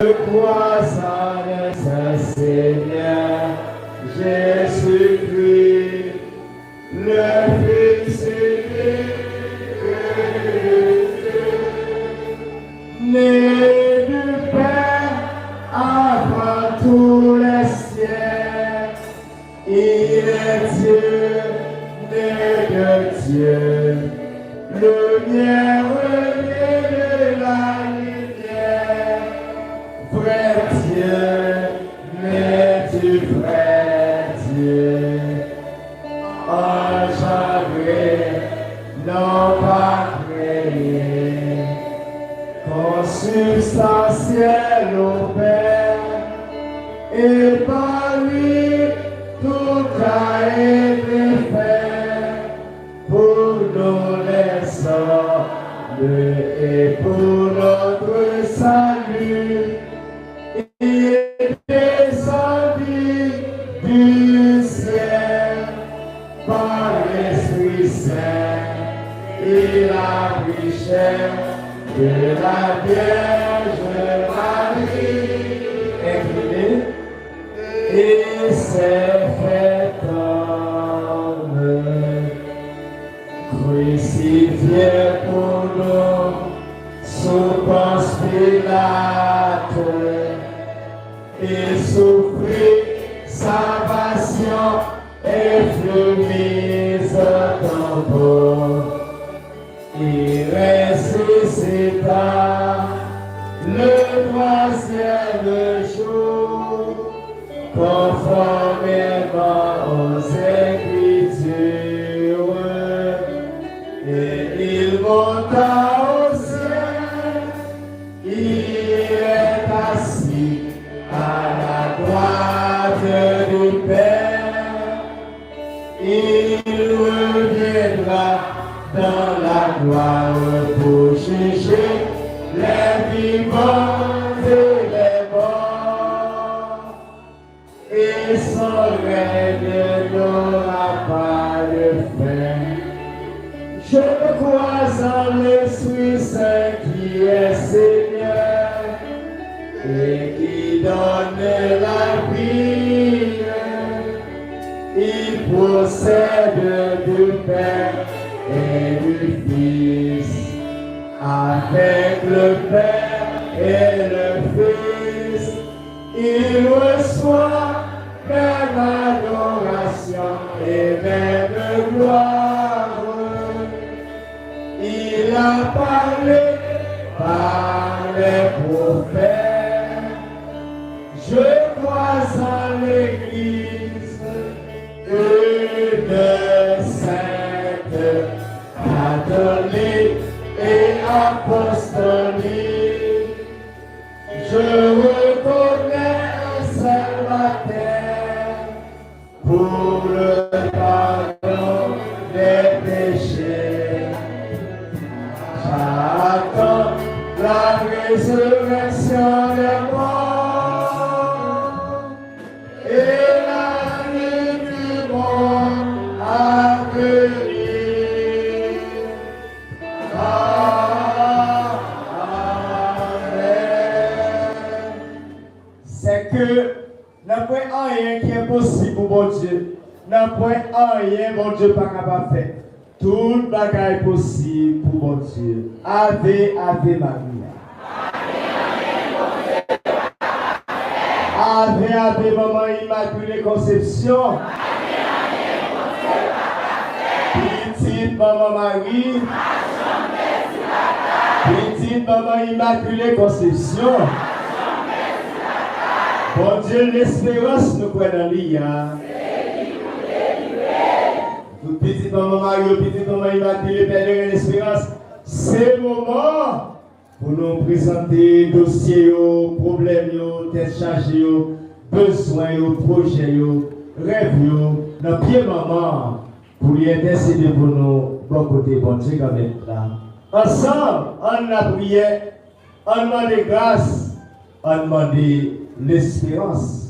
Je crois en ce Seigneur Jésus-Christ, le Fils unique de Dieu, né du Père avant tous les siècles. Il est Dieu, né de Dieu, lumière né de la lumière, vrai Dieu, né du vrai Dieu, engendré, non pas créé, consubstantiel au Père, et par lui tout a été fait pour nous les hommes et pour notre salut. Il est descendu du ciel par l'Esprit Saint. Il a pris chair de la Vierge Marie, incliné, et s'est fait homme, crucifié pour nous sous Ponce Pilate. Il souffrit sa passion et fut mis au tombeau. Il ressuscita le troisième jour, conformément aux Écritures, et il monta au ciel. Il est assis à la droite du Père. Il reviendra dans la gloire pour juger les vivants et les morts. Et son règne n'aura pas de fin. Je crois en l'Esprit Saint qui est Seigneur et qui donne la vie. Il procède du Père et du Fils, avec le Père et le Fils. Il reçoit même adoration et même gloire. Il a parlé par les prophètes. Je crois en l'Église, une sainte, catholique et apostolique. Je reconnais un seul baptême pour le pardon des péchés. J'attends la résurrection des morts et la vie du monde à venir. Amen. C'est que n'a point rien qui est possible pour bon Dieu. N'a point rien bon Dieu pas capable de faire. Tout bagaille possible pour mon Dieu. Ave, Ave Maria. Ave, Ave Maman Immaculée Conception. Petite Maman Marie. Petite Maman Immaculée Conception. Bon Dieu, l'espérance nous croyons dans l'IA. Petite Maman Marie, petite Maman Immaculée, Père de l'Espérance, c'est le moment pour nous présenter dossiers, problèmes, têtes chargées, besoins, projets, rêves, dans pied maman, pour lui intercéder pour nous, bon côté, bon Dieu, quand même là. Ensemble, on a prié, on demande grâce, on demande l'espérance.